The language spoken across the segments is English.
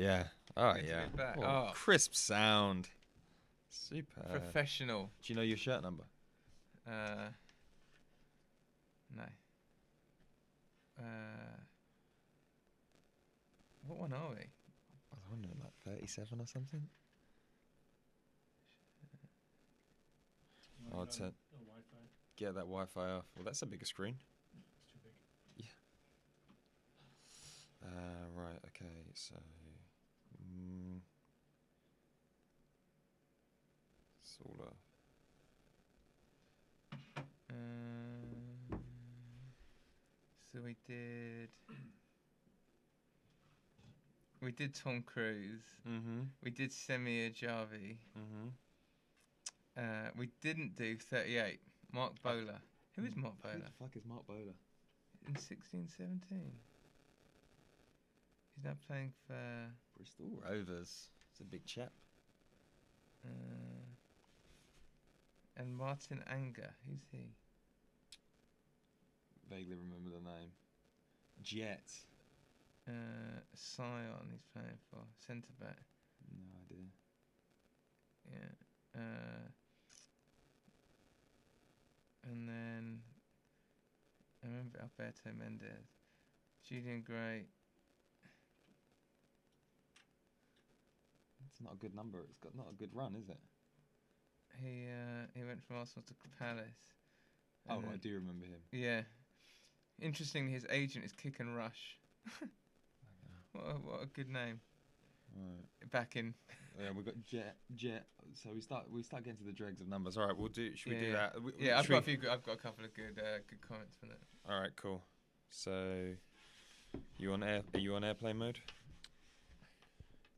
Yeah. Oh, Good to yeah. be back. Oh, Oh. crisp sound. Super. Professional. Do you know your shirt number? No. What one are we? I don't know, like 37 or something? Oh, it's Wi-Fi. get that Wi-Fi off. Well, that's a bigger screen. It's too big. Right, okay, so... sort of. So we did Tom Cruise. Mm-hmm. We did Semi Ajavi. Mm-hmm. We didn't do 38. Mark Bowler. Who is Mark Bowler? Who the fuck is Mark Bowler? In 16-17. He's now playing for... Bristol Rovers. It's a big chap. And Martin Anger. Who's he? Vaguely remember the name. Jet. Sion he's playing for. Centre back. No idea. Yeah. And then I remember Alberto Mendez. Julian Gray. It's not a good number. It's got not a good run, is it? He went from Arsenal to Palace. Oh, I do remember him. Yeah. Interestingly, his agent is Kick and Rush. What a good name. Right. Back in. Yeah, we've got Jet. So we start getting to the dregs of numbers. All right, we'll do. Should we do that? I've got a couple of good comments for that. All right, cool. So, you on air? Are you on airplane mode?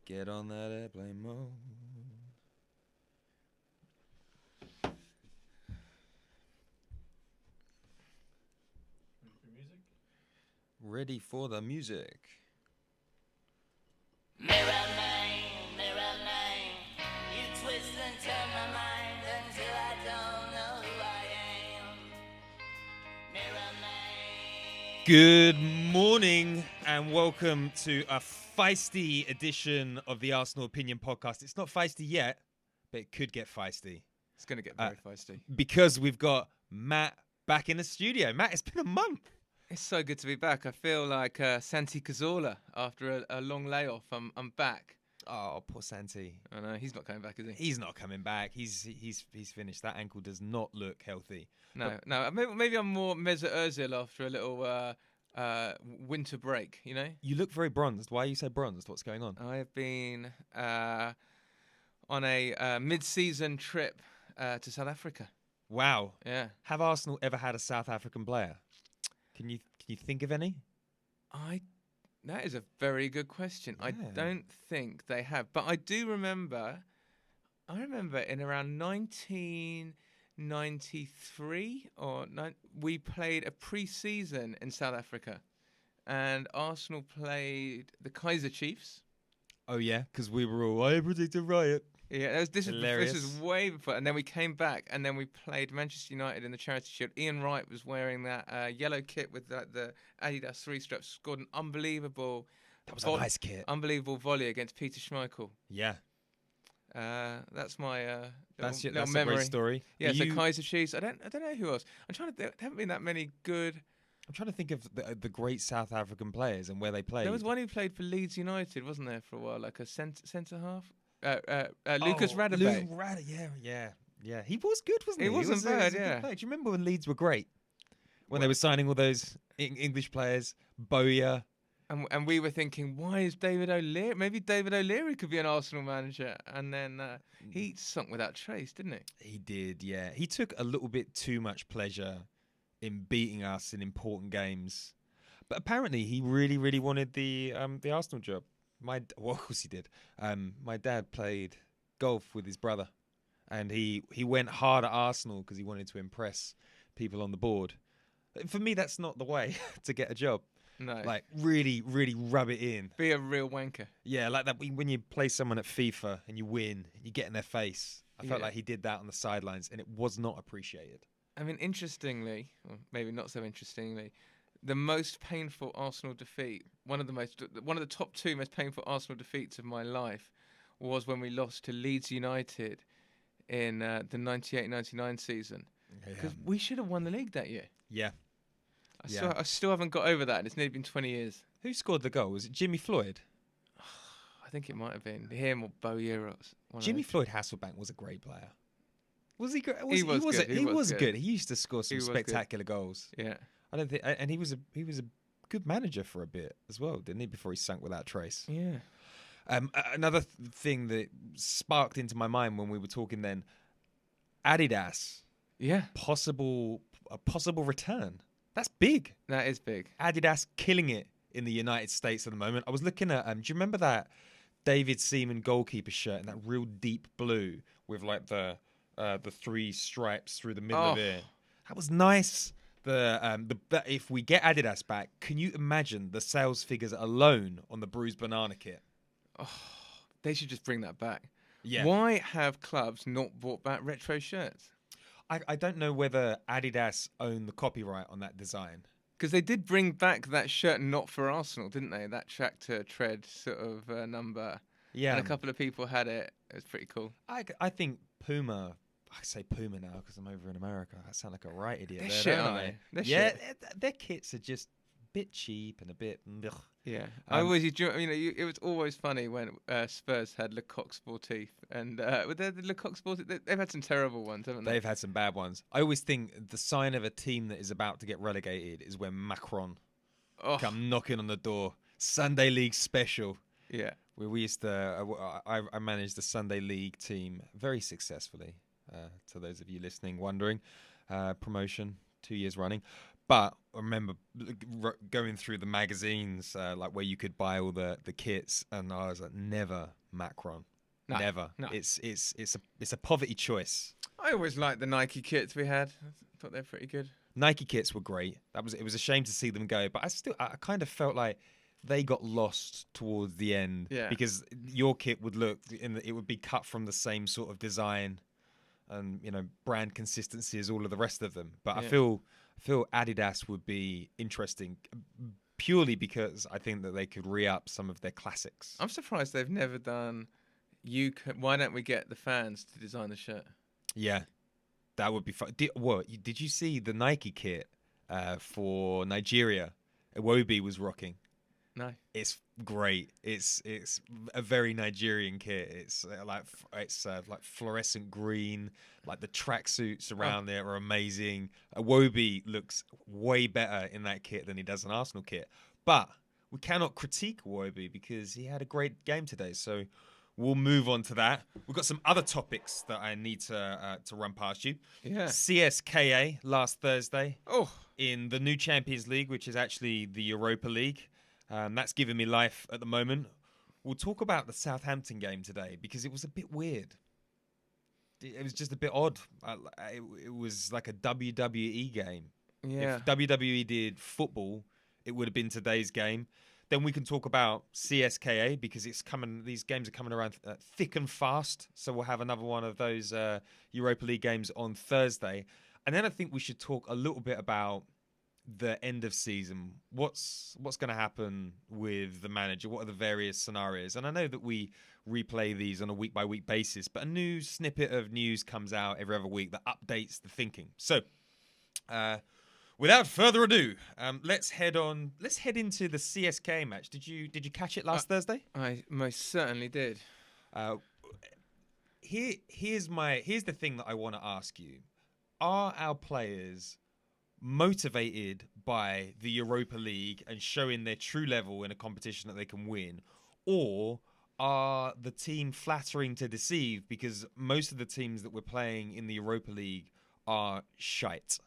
Get on that airplane mode. Ready for the music. Mirror man, you twist and turn my mind until I don't know who I am. Mirror man. Good morning and welcome to a feisty edition of the Arsenal Opinion Podcast. It's not feisty yet, but it could get feisty. It's going to get very feisty. Because we've got Matt back in the studio. Matt, it's been a month. It's so good to be back. I feel like Santi Cazorla after a long layoff. I'm back. Oh, poor Santi. I know he's not coming back, is he? He's not coming back. He's finished. That ankle does not look healthy. No. Maybe I'm more Mesut Ozil after a little winter break. You know. You look very bronzed. Why are you so bronzed? What's going on? I have been on a mid-season trip to South Africa. Wow. Yeah. Have Arsenal ever had a South African player? Can you think of any? That is a very good question. Yeah. I don't think they have, but I do remember. I remember in around 1993 we played a pre-season in South Africa, and Arsenal played the Kaizer Chiefs. Oh yeah, because we were all I predict a riot. Yeah, this is way before, and then we came back, and then we played Manchester United in the Charity Shield. Ian Wright was wearing that yellow kit with the Adidas 3 straps. Scored an unbelievable. That was a nice kit. Unbelievable volley against Peter Schmeichel. Yeah. That's my that's little a memory. Great story. Yeah, so Kaizer Chiefs. I don't know who else. There haven't been that many good. I'm trying to think of the great South African players and where they played. There was one who played for Leeds United, wasn't there, for a while, like a centre half. Lucas Radebe. Yeah. He was good, wasn't he? He wasn't bad, yeah. Do you remember when Leeds were great? When they were signing all those English players, Bowyer. And we were thinking, why is David O'Leary? Maybe David O'Leary could be an Arsenal manager. And then he sunk without trace, didn't he? He did, yeah. He took a little bit too much pleasure in beating us in important games. But apparently he really, really wanted the Arsenal job. Of course he did. My dad played golf with his brother, and he went hard at Arsenal because he wanted to impress people on the board. For me, that's not the way to get a job. No. Like, really, really rub it in. Be a real wanker. Yeah, like that when you play someone at FIFA and you win, you get in their face. I felt like he did that on the sidelines, and it was not appreciated. I mean, interestingly, or maybe not so interestingly, the most painful Arsenal defeat, one of the top 2 most painful Arsenal defeats of my life, was when we lost to Leeds United in the 98-99 season. Because we should have won the league that year. Yeah. I still haven't got over that, and it's nearly been 20 years. Who scored the goal? Was it Jimmy Floyd? I think it might have been him or Bo Euros. Jimmy Floyd Hasselbank was a great player. Was he good? He was good. He used to score some spectacular goals. Yeah. I don't think, and he was a good manager for a bit as well, didn't he? Before he sunk without trace. Yeah. Another thing that sparked into my mind when we were talking then, Adidas. Yeah. A possible return. That's big. That is big. Adidas killing it in the United States at the moment. I was looking at, do you remember that David Seaman goalkeeper shirt in that real deep blue with like the 3 stripes through the middle of it? That was nice. If we get Adidas back, can you imagine the sales figures alone on the bruised banana kit? Oh, they should just bring that back. Yeah. Why have clubs not brought back retro shirts? I don't know whether Adidas own the copyright on that design. Because they did bring back that shirt not for Arsenal, didn't they? That tractor tread sort of number. Yeah. And a couple of people had it. It was pretty cool. I think Puma... I say Puma now because I'm over in America. I sound like a right idiot. They're there, shit, don't aren't I? they? They're yeah, shit. Their kits are just a bit cheap and a bit... Ugh. Yeah. It was always funny when Spurs had Le Coq Sportif. And with the Le Coq Sportif, they've had some terrible ones, haven't they? They've had some bad ones. I always think the sign of a team that is about to get relegated is when Macron come knocking on the door. Sunday League special. Yeah. We used to... I managed the Sunday League team very successfully. To those of you listening, wondering, promotion 2 years running. But I remember going through the magazines, like where you could buy all the kits, and I was like, never Macron, never. No. It's a poverty choice. I always liked the Nike kits we had. I thought they're pretty good. Nike kits were great. It was a shame to see them go, but I kind of felt like they got lost towards the end. Yeah. Because your kit would it would be cut from the same sort of design and brand consistency as all of the rest of them. But yeah. I feel Adidas would be interesting purely because I think that they could re-up some of their classics. I'm surprised they've never done why don't we get the fans to design the shirt? Yeah. That would be fun. Did you see the Nike kit for Nigeria? Iwobi was rocking. No. It's great. It's a very Nigerian kit. It's like fluorescent green. Like the tracksuits around there are amazing. Iwobi looks way better in that kit than he does an Arsenal kit. But we cannot critique Iwobi because he had a great game today. So we'll move on to that. We've got some other topics that I need to run past you. Yeah. CSKA last Thursday. In the new Champions League, which is actually the Europa League. That's giving me life at the moment. We'll talk about the Southampton game today because it was a bit weird. It was just a bit odd. It was like a WWE game. Yeah. If WWE did football, it would have been today's game. Then we can talk about CSKA because it's coming. These games are coming around thick and fast. So we'll have another one of those Europa League games on Thursday. And then I think we should talk a little bit about the end of season. What's going to happen with the manager? What are the various scenarios? And I know that we replay these on a week by week basis, but a new snippet of news comes out every other week that updates the thinking. So without further ado, let's head into the CSK match. Did you catch it last Thursday? I most certainly did. Here's the thing that I want to ask you. Are our players motivated by the Europa League and showing their true level in a competition that they can win, or are the team flattering to deceive because most of the teams that we're playing in the Europa League are shite?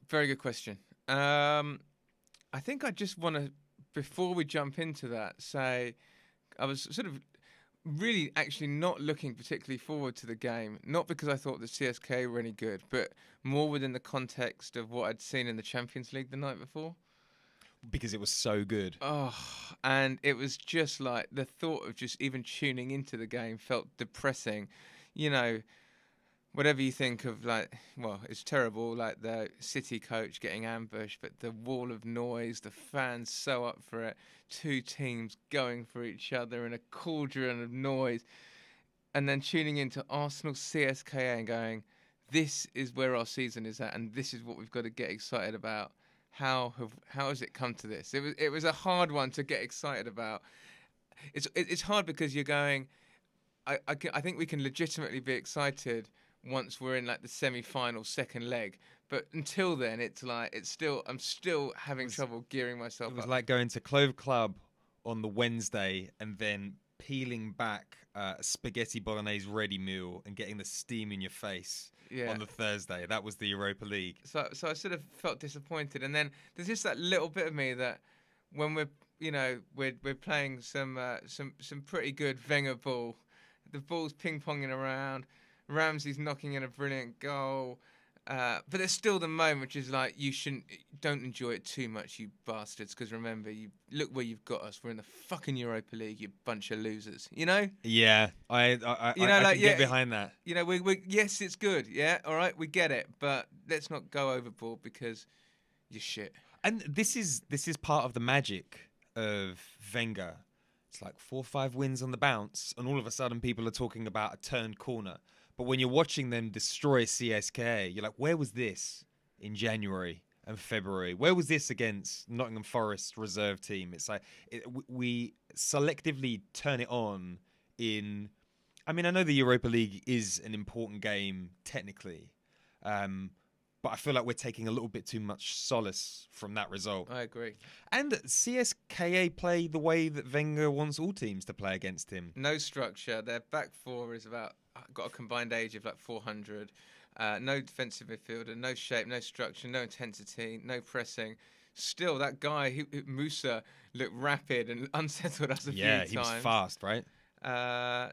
Very good question. I think I just want to, before we jump into that, say I was sort of really actually not looking particularly forward to the game, not because I thought the CSK were any good, but more within the context of what I'd seen in the Champions League the night before. Because it was so good. And it was just like the thought of just even tuning into the game felt depressing. whatever you think of, like, well, it's terrible, like the City coach getting ambushed, but the wall of noise, the fans so up for it, two teams going for each other in a cauldron of noise, and then tuning into Arsenal CSKA and going, this is where our season is at, and this is what we've got to get excited about. How has it come to this? It was a hard one to get excited about. It's hard because you're going, I think we can legitimately be excited once we're in like the semi-final second leg, but until then I'm still having trouble gearing myself up. It was like going to Clove Club on the Wednesday and then peeling back a spaghetti bolognese ready meal and getting the steam in your face on the Thursday. That was the Europa League. So I sort of felt disappointed, and then there's just that little bit of me that when we're playing some pretty good Wenger ball, the ball's ping-ponging around, Ramsey's knocking in a brilliant goal, but there's still the moment which is like, don't enjoy it too much, you bastards, because remember, look where you've got us. We're in the fucking Europa League, you bunch of losers. You know? Yeah, I can get behind that. You know, we yes, it's good. Yeah, all right, we get it, but let's not go overboard because you're shit. And this is part of the magic of Wenger. It's like 4 or 5 wins on the bounce, and all of a sudden people are talking about a turned corner. But when you're watching them destroy CSKA, you're like, where was this in January and February? Where was this against Nottingham Forest reserve team? It's like we selectively turn it on in... I mean, I know the Europa League is an important game technically, but I feel like we're taking a little bit too much solace from that result. I agree. And CSKA play the way that Wenger wants all teams to play against him. No structure. Their back four is got a combined age of like 400. No defensive midfielder, no shape, no structure, no intensity, no pressing. Still, that guy, Musa, looked rapid and unsettled us a few times. Yeah, he was fast, right? And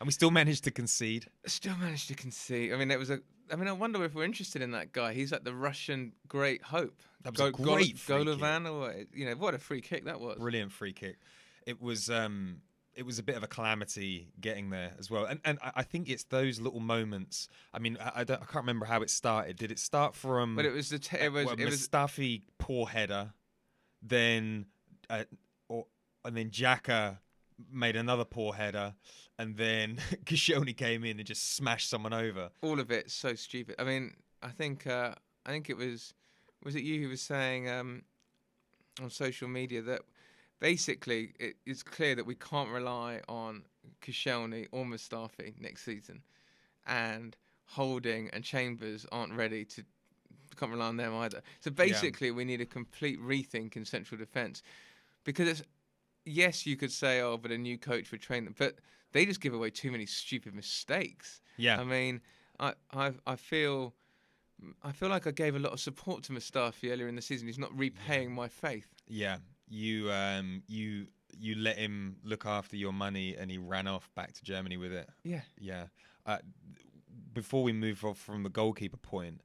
we still managed to concede. I mean, I wonder if we're interested in that guy. He's like the Russian great hope. That was a great free kick. Golovan, or what a free kick that was. Brilliant free kick. It was a bit of a calamity getting there as well. And I think it's those little moments. I mean, I can't remember how it started. Did it start from? But it was Mustafi poor header, then and then Xhaka made another poor header, and then Koscielny came in and just smashed someone over. All of it so stupid. I mean, I think it was it you who was saying on social media that basically it's clear that we can't rely on Koscielny or Mustafi next season, and Holding and Chambers aren't ready to. Can't rely on them either. So basically, we need a complete rethink in central defence, because yes, you could say, oh, but a new coach would train them, but they just give away too many stupid mistakes. Yeah, I mean, I feel like I gave a lot of support to Mustafi earlier in the season. He's not repaying my faith. Yeah, you let him look after your money, and he ran off back to Germany with it. Yeah. Before we move off from the goalkeeper point,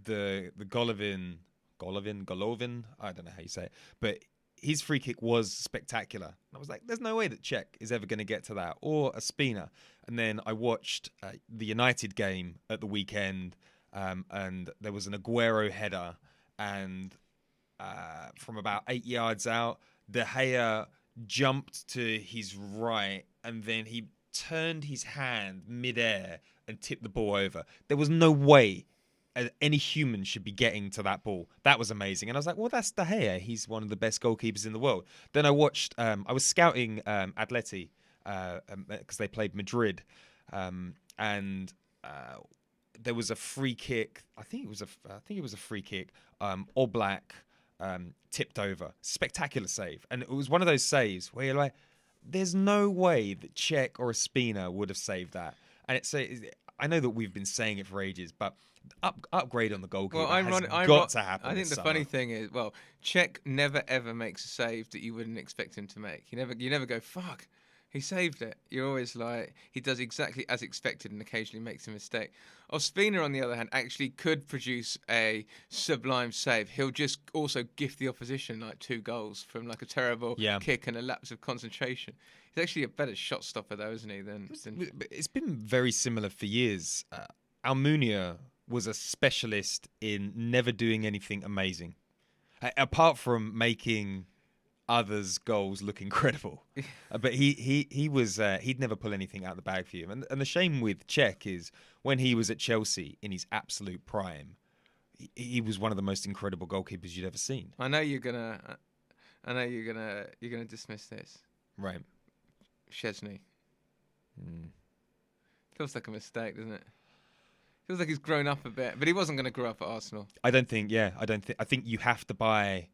the Golovin, I don't know how you say it, but his free kick was spectacular. I was like, there's no way that Cech is ever going to get to that, or a Spina. And then I watched the United game at the weekend, and there was an Aguero header, and from about 8 yards out, De Gea jumped to his right, and then he turned his hand mid-air and tipped the ball over. There was no way any human should be getting to that ball. That was amazing. And I was like, well, that's De Gea. He's one of the best goalkeepers in the world. Then I watched, I was scouting Atleti because they played Madrid. And there was a free kick. I think it was a free kick. Oblak tipped over. Spectacular save. And it was one of those saves where you're like, there's no way that Cech or Espina would have saved that. And I know that we've been saying it for ages, but upgrade on the goalkeeper has got to happen. I think the funny thing is, Cech never ever makes a save that you wouldn't expect him to make. You never go, fuck, He saved it. You're always like, he does exactly as expected and occasionally makes a mistake. Ospina, on the other hand, actually could produce a sublime save. He'll just also gift the opposition like 2 goals from like a terrible kick and a lapse of concentration. He's actually a better shot stopper, though, isn't he? It's been very similar for years. Almunia was a specialist in never doing anything amazing, apart from making others' goals look incredible. But he'd never pull anything out of the bag for you. And the shame with Cech is when he was at Chelsea in his absolute prime, he was one of the most incredible goalkeepers you'd ever seen. I know you're gonna dismiss this. Right. Szczesny. Feels like a mistake, doesn't it? Feels like he's grown up a bit, but he wasn't going to grow up at Arsenal. I think you have to buy.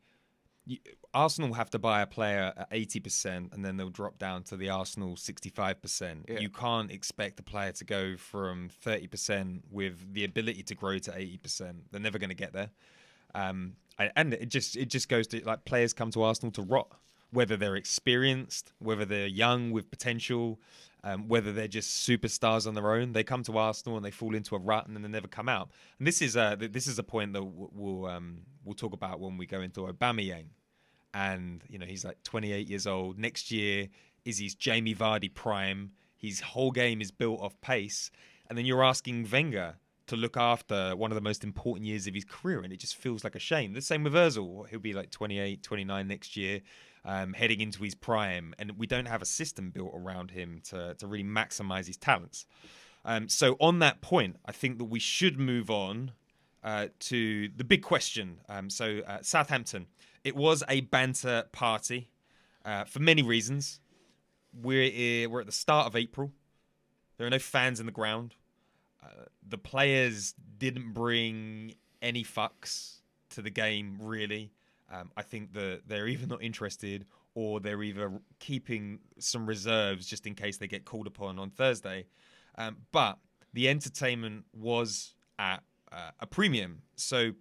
Arsenal have to buy a player at 80%, and then they'll drop down to the Arsenal 65%. Yeah. You can't expect a player to go from 30% with the ability to grow to 80%. They're never going to get there. And it just goes to, like, players come to Arsenal to rot, whether they're experienced, whether they're young with potential, whether they're just superstars on their own. They come to Arsenal and they fall into a rut and then they never come out. And this is a point that we'll talk about when we go into Aubameyang. And he's like 28 years old. Next year is his Jamie Vardy prime. His whole game is built off pace. And then you're asking Wenger to look after one of the most important years of his career, and it just feels like a shame. The same with Ozil. He'll be like 28, 29 next year, heading into his prime, and we don't have a system built around him to really maximise his talents. So on that point, I think that we should move on to the big question. Southampton. It was a banter party for many reasons. We're at the start of April. There are no fans in the ground. The players didn't bring any fucks to the game, really. I think that they're either not interested or they're either keeping some reserves just in case they get called upon on Thursday. But the entertainment was at a premium. So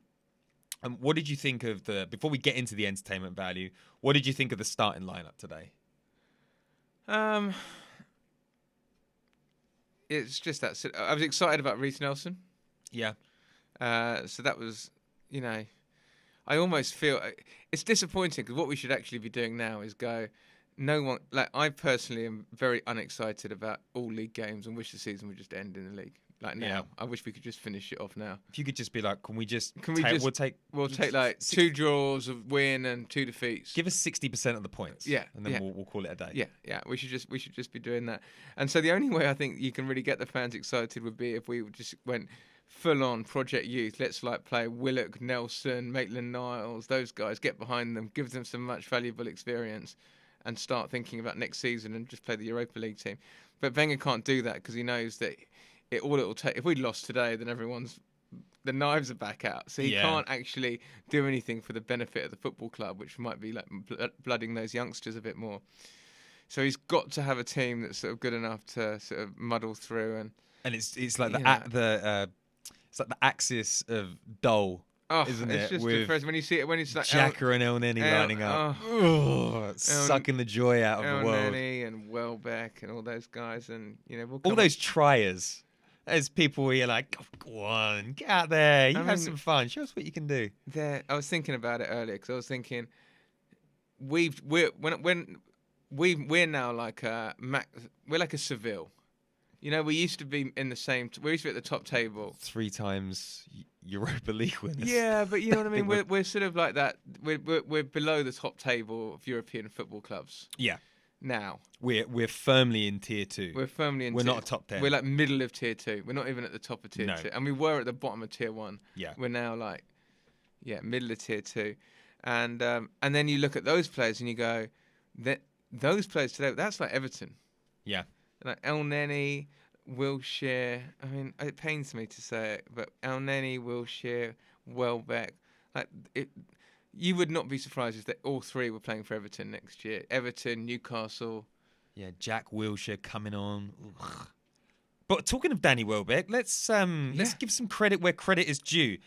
what did you think of before we get into the entertainment value, what did you think of the starting lineup today? It's just that I was excited about Reece Nelson. Yeah. So that was, I almost feel it's disappointing because what we should actually be doing now is I personally am very unexcited about all league games and wish the season would just end in the league. Like now, yeah. I wish we could just finish it off now. If you could just be like, we'll take like 2 draws, a win, and 2 defeats. Give us 60% of the points. Yeah, and then we'll call it a day. Yeah. We should just be doing that. And so the only way I think you can really get the fans excited would be if we just went full on Project Youth. Let's play Willock, Nelson, Maitland-Niles, those guys. Get behind them, give them some much valuable experience, and start thinking about next season and just play the Europa League team. But Wenger can't do that because he knows that. All it'll take, if we lost today, then the knives are back out. So he can't actually do anything for the benefit of the football club, which might be like blooding those youngsters a bit more. So he's got to have a team that's sort of good enough to sort of muddle through and it's like the axis of dull. Oh, isn't it's it? just depressing when you see it when it's like Xhaka and El Neni lining up, sucking the joy out of the world. El Neni and Welbeck and all those guys, and all those triers. There's people where you're like, go on, get out there, have some fun, show us what you can do. I was thinking about it earlier because I was thinking, we're now like we're like a Seville. We used to be in the same. We used to be at the top table. 3 times Europa League winners. Yeah, but you know what I mean. We're sort of like that. We're below the top table of European football clubs. Yeah. Now we're firmly in tier 2. We're not a top 10. We're like middle of tier 2. We're not even at the top of tier 2, and we were at the bottom of tier 1. Yeah. We're now middle of tier 2, and then you look at those players and you go, those players today. That's like Everton. Yeah. Like El Neni, Wilshere. I mean, it pains me to say it, but El Neni, Wilshere, Welbeck, you would not be surprised if all 3 were playing for Everton next year. Everton, Newcastle. Yeah, Jack Wilshere coming on. Ugh. But talking of Danny Welbeck, let's give some credit where credit is due.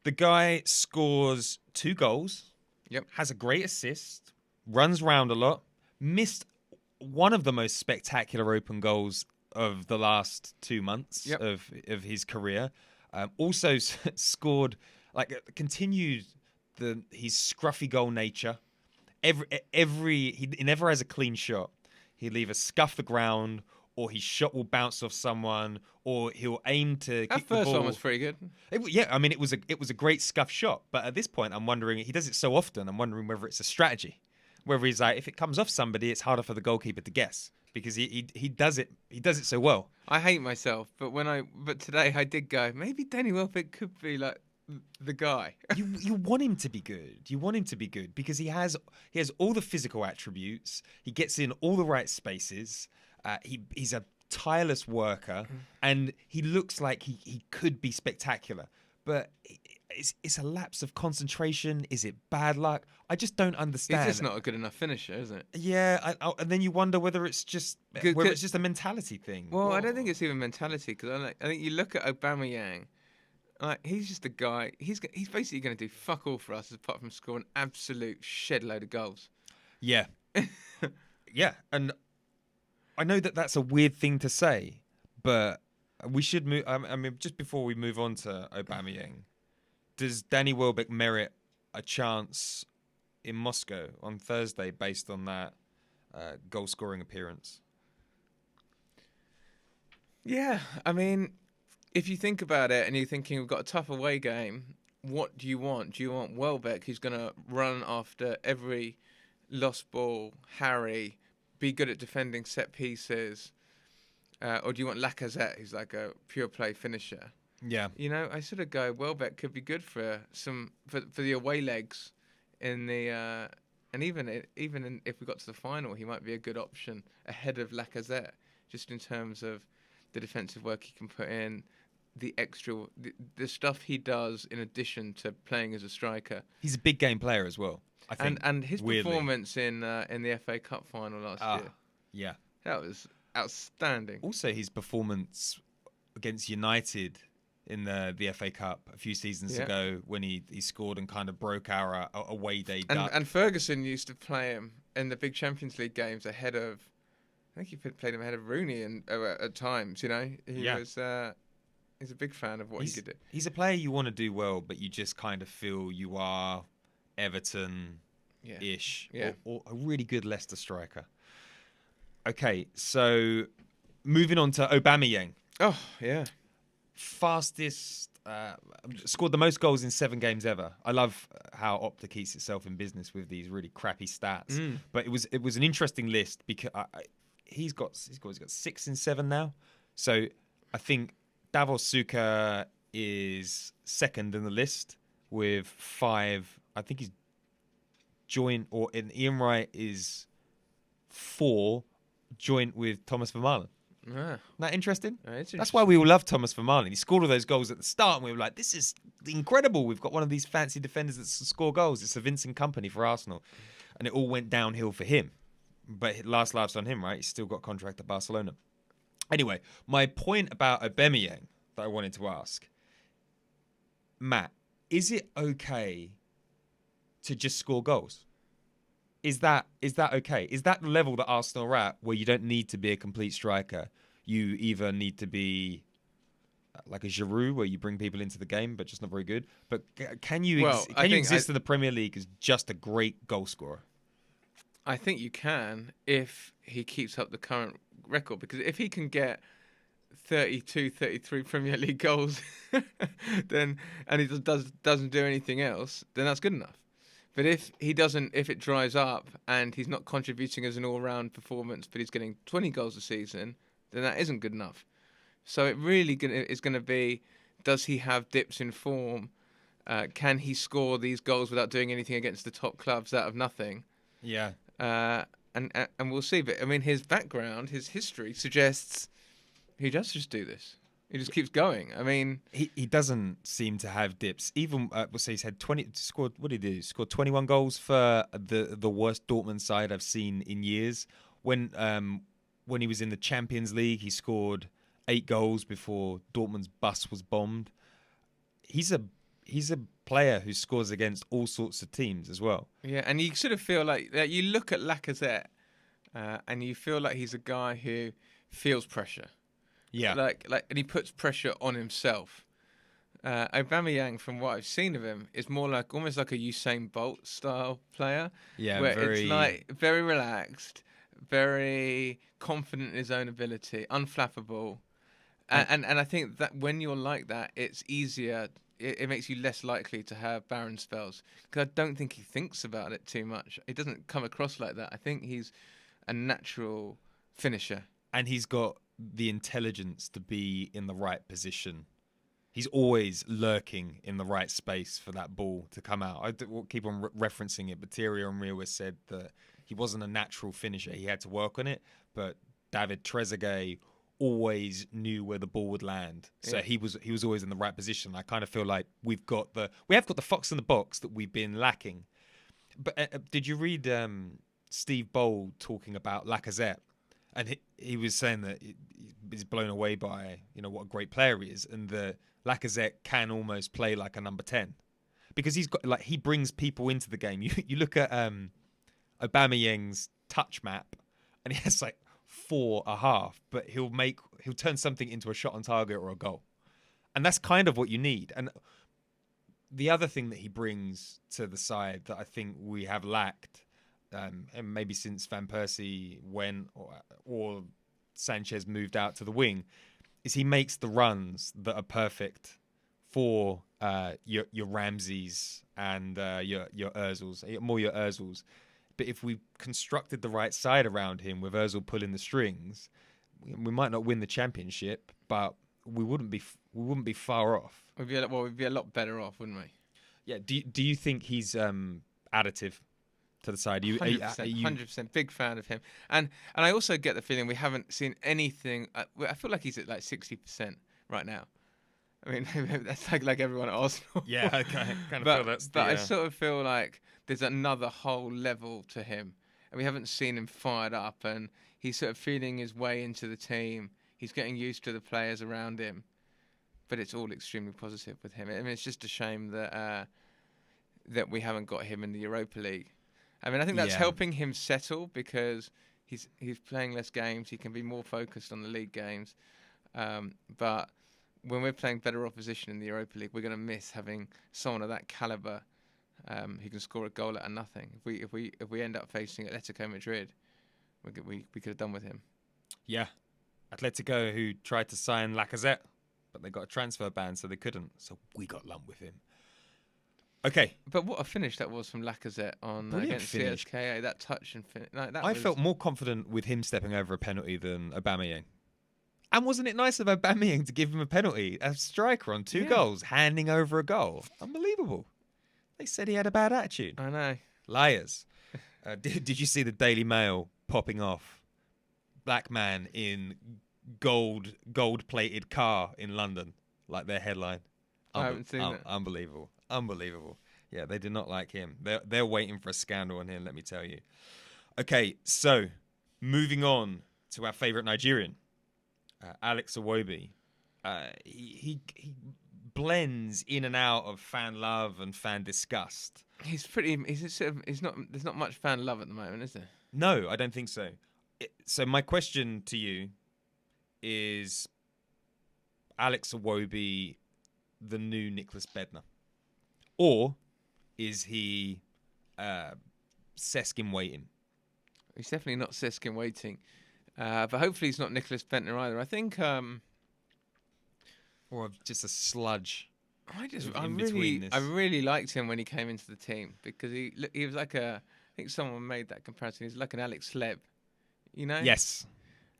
The guy scores 2 goals. Yep. Has a great assist. Runs round a lot. Missed one of the most spectacular open goals of the last 2 months Yep. of his career. Also scored, continued his scruffy goal nature. He never has a clean shot. He'll either scuff the ground, or his shot will bounce off someone, or he'll aim to That kick the first ball. one was pretty good. It was a great scuff shot. But at this point, I'm wondering, he does it so often, I'm wondering whether it's a strategy. Whether he's like, if it comes off somebody, it's harder for the goalkeeper to guess, because he does it so well. I hate myself, but today I did go, maybe Danny Welbeck could be like the guy. You want him to be good. You want him to be good because he has all the physical attributes. He gets in all the right spaces. He's a tireless worker, and he looks like he could be spectacular. But it's a lapse of concentration. Is it bad luck? I just don't understand. He's just not a good enough finisher, is it? Yeah, and then you wonder whether it's just a mentality thing. Well, I don't think it's even mentality, because I think you look at Aubameyang, he's just a guy. He's basically going to do fuck all for us apart from score an absolute shed load of goals. Yeah, yeah, and I know that's a weird thing to say, but we should move. I mean, just before we move on to Aubameyang, does Danny Welbeck merit a chance in Moscow on Thursday based on that goal-scoring appearance? Yeah, I mean, if you think about it and you're thinking we've got a tough away game, what do you want? Do you want Welbeck, who's going to run after every lost ball, harry, be good at defending set pieces, or do you want Lacazette, who's like a pure play finisher? Yeah, You know, I sort of go, Welbeck could be good for the away legs in the and if we got to the final, he might be a good option ahead of Lacazette, just in terms of the defensive work he can put in, the stuff he does in addition to playing as a striker. he's a big game player as well. I think, And his weirdly. performance in the FA Cup final last year, Yeah. that was outstanding. Also, his performance against United in the FA Cup a few seasons ago, when he scored and kind of broke our away day duck. And Ferguson used to play him in the big Champions League games ahead of, I think he played him ahead of Rooney at times. You know, he's a big fan of what he could do. He's a player you want to do well, but you just kind of feel you are Everton-ish, or a really good Leicester striker. Okay, so moving on to Aubameyang. Oh, yeah. Fastest, scored the most goals in 7 games ever. I love how Opta keeps itself in business with these really crappy stats. But it was an interesting list because he's got 6 in 7 now. So I think Davos Suker is second in the list with 5. I think he's joint, and Ian Wright is 4, joint with Thomas Vermaelen. Isn't that interesting? That's why we all love Thomas Vermaelen. He scored all those goals at the start, and we were like, this is incredible. We've got one of these fancy defenders that score goals. It's a Vincent Kompany for Arsenal. And it all went downhill for him. But last laughs on him, right? He's still got contract at Barcelona. Anyway, my point about Aubameyang that I wanted to ask, Matt, is it okay to just score goals? Is that okay? Is that the level that Arsenal are at, where you don't need to be a complete striker? You either need to be like a Giroud, where you bring people into the game but just not very good. But can you exist in the Premier League as just a great goal scorer? I think you can if he keeps up the current record, because if he can get 32, 33 Premier League goals, and he doesn't do anything else, then that's good enough. But if it dries up and he's not contributing as an all-round performance, but he's getting 20 goals a season, then that isn't good enough. So it really is going to be, does he have dips in form? Can he score these goals without doing anything against the top clubs out of nothing? Yeah. And we'll see. But I mean, his background, his history suggests he does just do this. He just keeps going. I mean, he doesn't seem to have dips. Even he's had 20 scored. What did he do? Scored 21 goals for the worst Dortmund side I've seen in years. When he was in the Champions League, he scored 8 goals before Dortmund's bus was bombed. He's a player who scores against all sorts of teams as well. Yeah, and you sort of feel like you look at Lacazette, and you feel like he's a guy who feels pressure. Yeah. And he puts pressure on himself. Aubameyang, from what I've seen of him, is more like almost like a Usain Bolt style player. Yeah, where very... it's like very relaxed, very confident in his own ability, unflappable. And I think that when you're like that, it's easier. It makes you less likely to have barren spells, because I don't think he thinks about it too much. It doesn't come across like that. I think he's a natural finisher. And he's got the intelligence to be in the right position. He's always lurking in the right space for that ball to come out. Will keep on referencing it, but Thierry Henry always said that he wasn't a natural finisher. He had to work on it, but David Trezeguet always knew where the ball would land. So he was always in the right position. I kind of feel like we have got the fox in the box that we've been lacking. But did you read Steve Bold talking about Lacazette? And he was saying that he's blown away by what a great player he is, and the Lacazette can almost play like a number 10 because he's got he brings people into the game. You look at Aubameyang's touch map, and he has like 4.5, but he'll turn something into a shot on target or a goal, and that's kind of what you need. And the other thing that he brings to the side that I think we have lacked, and maybe since Van Persie went or Sanchez moved out to the wing, is he makes the runs that are perfect for your Ramseys and your Ozils, more your Ozils. But if we constructed the right side around him with Ozil pulling the strings, we might not win the championship, but we wouldn't be far off. We'd be a lot better off, wouldn't we? Yeah. Do you think he's additive to the side? 100%. Big fan of him, and I also get the feeling we haven't seen anything. I feel like he's at like 60% right now. I mean, that's like everyone at Arsenal. Yeah, I kind of feel that's. But I sort of feel like there's another whole level to him, and we haven't seen him fired up, and he's sort of feeling his way into the team. He's getting used to the players around him, but it's all extremely positive with him. I mean, it's just a shame that we haven't got him in the Europa League. I mean, I think that's helping him settle because he's playing less games. He can be more focused on the league games. But when we're playing better opposition in the Europa League, we're going to miss having someone of that caliber who can score a goal out of nothing. If we end up facing Atletico Madrid, we could have done with him. Yeah, Atletico, who tried to sign Lacazette, but they got a transfer ban, so they couldn't. So we got lumped with him. Okay. But what a finish that was from Lacazette against CSKA. That touch and finish. I felt more confident with him stepping over a penalty than Aubameyang. And wasn't it nice of Aubameyang to give him a penalty? A striker on 2 goals, handing over a goal. Unbelievable. They said he had a bad attitude. I know. Liars. Did you see the Daily Mail popping off? Black man in gold-plated car in London, like their headline. I haven't seen that. Unbelievable. Yeah, they did not like him. They're waiting for a scandal on him, let me tell you. Okay, so moving on to our favourite Nigerian, Alex Iwobi. He blends in and out of fan love and fan disgust. There's not much fan love at the moment, is there? No, I don't think so. So my question to you is, Alex Iwobi the new Nicholas Bednar? Or is he Seskin waiting? He's definitely not Seskin waiting. But hopefully he's not Nicholas Bentner either. I think... or just a sludge. I really liked him when he came into the team because he was like I think someone made that comparison. He's like an Alex Hleb, you know? Yes.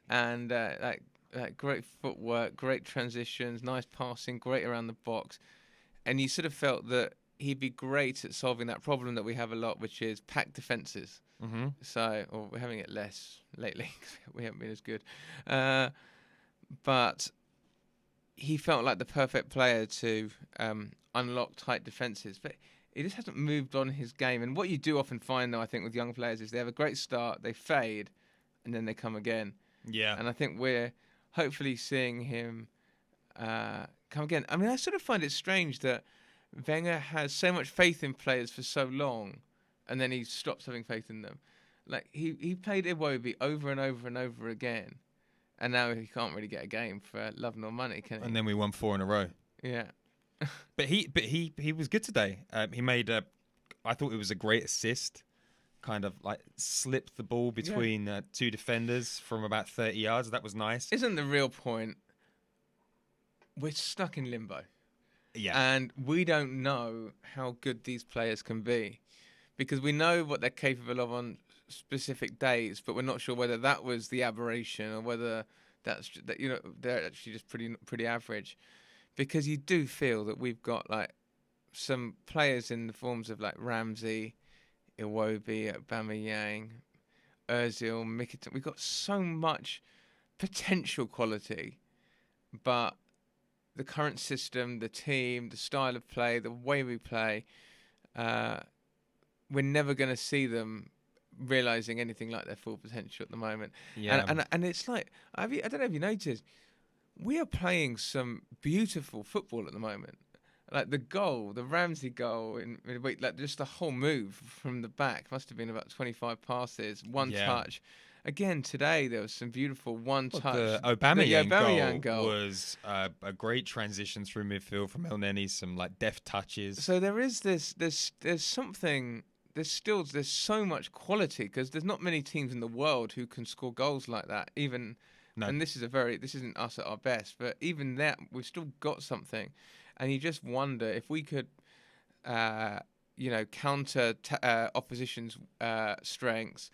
And like great footwork, great transitions, nice passing, great around the box. And you sort of felt that he'd be great at solving that problem that we have a lot, which is packed defences. Mm-hmm. Or we're having it less lately because we haven't been as good. But he felt like the perfect player to unlock tight defences. But he just hasn't moved on his game. And what you do often find, though, I think, with young players is they have a great start, they fade, and then they come again. Yeah. And I think we're hopefully seeing him come again. I mean, I sort of find it strange that Wenger has so much faith in players for so long, and then he stops having faith in them. Like he played Iwobi over and over and over again, and now he can't really get a game for love nor money, can he? And then we won 4 in a row. Yeah. But he was good today. He made I thought it was a great assist. Kind of like slipped the ball between 2 defenders from about 30 yards. That was nice. Isn't the real point? We're stuck in limbo. Yeah. And we don't know how good these players can be, because we know what they're capable of on specific days, but we're not sure whether that was the aberration or whether that's that they're actually just pretty average. Because you do feel that we've got like some players in the forms of like Ramsey, Iwobi, Aubameyang, Ozil, Mkhitaryan. We've got so much potential quality, but the current system, the team, the style of play, the way we play, we're never going to see them realising anything like their full potential at the moment. Yeah. And it's like, I don't know if you noticed, we are playing some beautiful football at the moment. Like the goal, the Ramsey goal, like just the whole move from the back must have been about 25 passes, one touch. Again, today there was some beautiful one-touch. The Aubameyang goal was a great transition through midfield from El Neni, some like deft touches. So there is there's something. There's so much quality, because there's not many teams in the world who can score goals like that. Even, and this isn't us at our best, but even that we've still got something. And you just wonder if we could, counter opposition's strengths,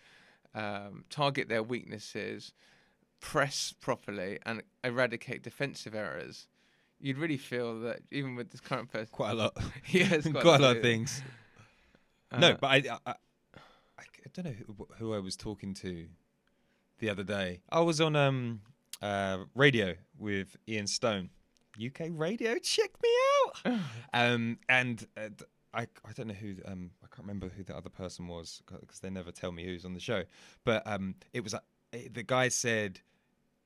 target their weaknesses, press properly, and eradicate defensive errors. You'd really feel that even with this current person, quite a lot. Yes, quite a lot of things. No, but I don't know who I was talking to the other day. I was on radio with Ian Stone. UK radio, check me out. I don't know who I can't remember who the other person was, because they never tell me who's on the show. But it was the guy said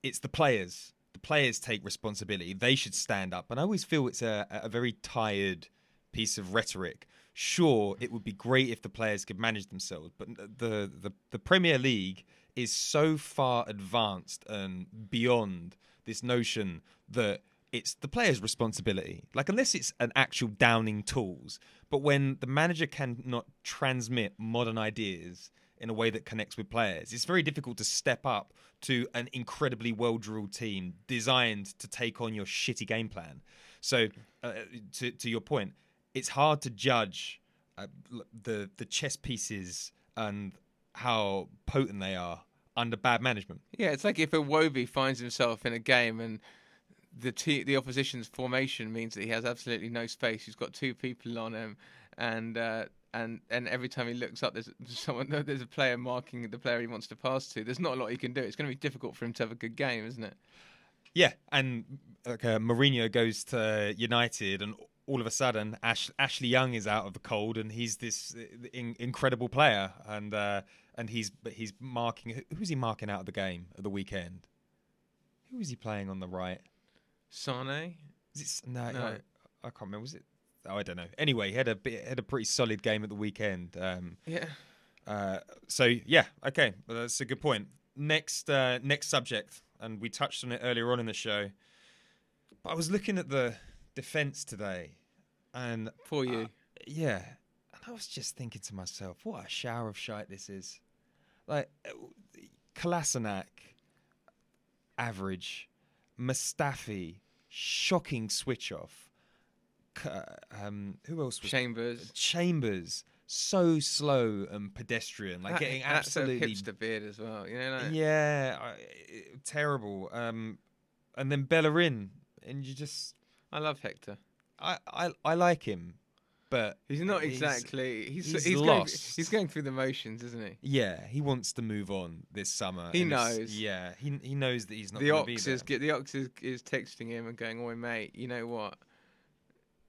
it's the players. The players take responsibility. They should stand up. And I always feel it's a very tired piece of rhetoric. Sure, it would be great if the players could manage themselves, but the Premier League is so far advanced and beyond this notion that it's the players' responsibility. Like, unless it's an actual downing tools, but when the manager cannot transmit modern ideas in a way that connects with players, it's very difficult to step up to an incredibly well-drilled team designed to take on your shitty game plan. So, to your point, it's hard to judge the chess pieces and how potent they are under bad management. Yeah, it's like if Iwobi finds himself in a game and the opposition's formation means that he has absolutely no space. He's got 2 people on him, and every time he looks up, there's a player marking the player he wants to pass to. There's not a lot he can do. It's going to be difficult for him to have a good game, isn't it? Yeah, and Mourinho goes to United, and all of a sudden, Ashley Young is out of the cold, and he's this incredible player, and he's marking. Who was he marking out of the game at the weekend? Who was he playing on the right? Sane? No, I can't remember. Was it? Oh, I don't know. Anyway, he had a pretty solid game at the weekend. So yeah, okay, well, that's a good point. Next subject, and we touched on it earlier on in the show. But I was looking at the defense today, and for you, and I was just thinking to myself, what a shower of shite this is. Like Kolasinac, average. Mustafi, shocking switch off. Who else was Chambers, so slow and pedestrian, like getting absolutely hipster beard as well. Terrible. And then Bellerin, and you just. I love Hector. I like him, but he's not exactly. He's lost. He's going through the motions, isn't he? Yeah, he wants to move on this summer. He knows. Yeah, he knows that he's not going to be there. The Ox is texting him and going, "Oi, mate, you know what?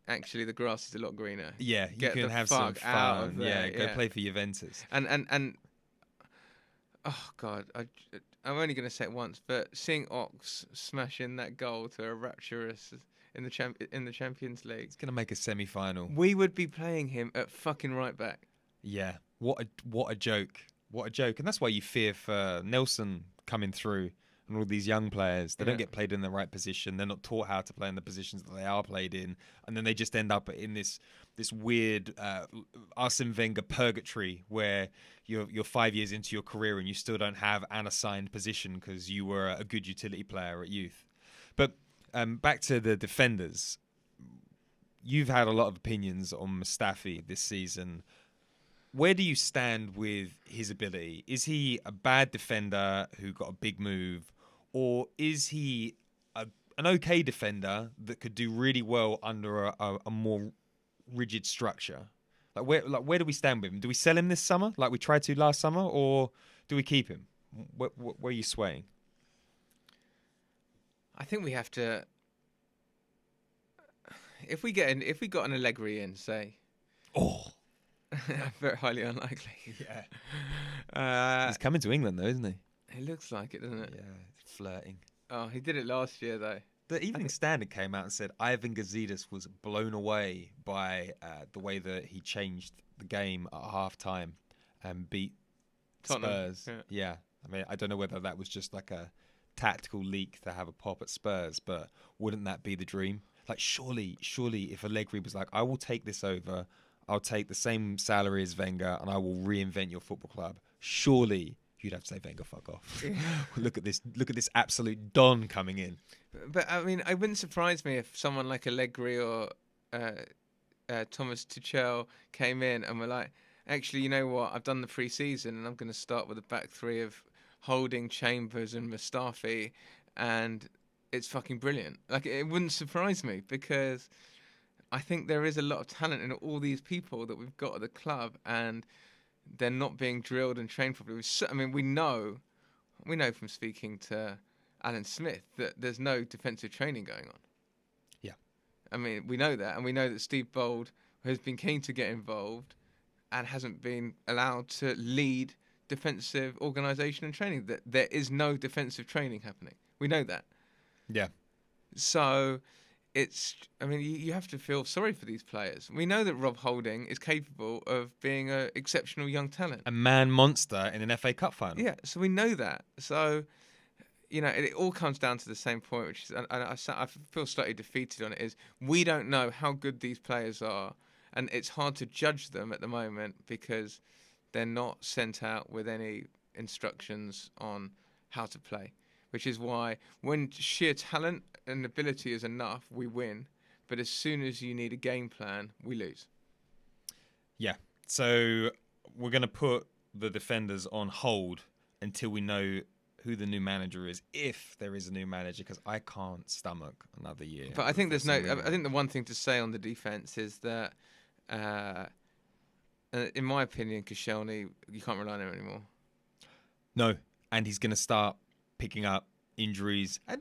Actually, the grass is a lot greener. Yeah, you can have some fun. Go play for Juventus." And oh God, I'm only going to say it once, but seeing Ox smashing that goal to a rapturous in the Champions League, it's going to make a semi-final. We would be playing him at fucking right back. Yeah, what a joke. what a joke. And that's why you fear for Nelson coming through and all these young players. They don't get played in the right position. They're not taught how to play in the positions that they are played in. And then they just end up in this weird Arsene Wenger purgatory where you're 5 years into your career and you still don't have an assigned position because you were a good utility player at youth. But back to the defenders. You've had a lot of opinions on Mustafi this season. Where do you stand with his ability? Is he a bad defender who got a big move, or is he an okay defender that could do really well under a more rigid structure? Where do we stand with him? Do we sell him this summer like we tried to last summer, or do we keep him? Where are you swaying? I think we have to. If we got an Allegri in, say, very highly unlikely. Yeah, he's coming to England though, isn't he? It looks like it, doesn't it? Yeah, flirting. Oh, he did it last year though. The Evening Standard came out and said Ivan Gazidis was blown away by the way that he changed the game at half-time and beat Tottenham. Spurs. Yeah, I mean, I don't know whether that was just like a tactical leak to have a pop at Spurs, but wouldn't that be the dream? Like, surely, if Allegri was like, I will take this over, I'll take the same salary as Wenger, and I will reinvent your football club. Surely, you'd have to say, Wenger, fuck off. Look at this absolute don coming in. But I mean, it wouldn't surprise me if someone like Allegri or Thomas Tuchel came in and were like, actually, you know what? I've done the pre-season, and I'm going to start with a back three of Holding, Chambers, and Mustafi, and it's fucking brilliant. Like, it wouldn't surprise me because I think there is a lot of talent in all these people that we've got at the club, and they're not being drilled and trained properly. I mean, we know from speaking to Alan Smith that there's no defensive training going on. Yeah. I mean, we know that, and we know that Steve Bold has been keen to get involved and hasn't been allowed to lead defensive organisation and training. That there is no defensive training happening. We know that. Yeah. So you have to feel sorry for these players. We know that Rob Holding is capable of being an exceptional young talent. A man monster in an FA Cup final. Yeah, so we know that. So, it all comes down to the same point, which is, and I feel slightly defeated on it, is we don't know how good these players are, and it's hard to judge them at the moment because they're not sent out with any instructions on how to play. Which is why when sheer talent and ability is enough, we win. But as soon as you need a game plan, we lose. Yeah. So we're going to put the defenders on hold until we know who the new manager is, if there is a new manager, because I can't stomach another year. But I think I think the one thing to say on the defence is that, in my opinion, Koscielny, you can't rely on him anymore. No. And he's going to start picking up injuries. I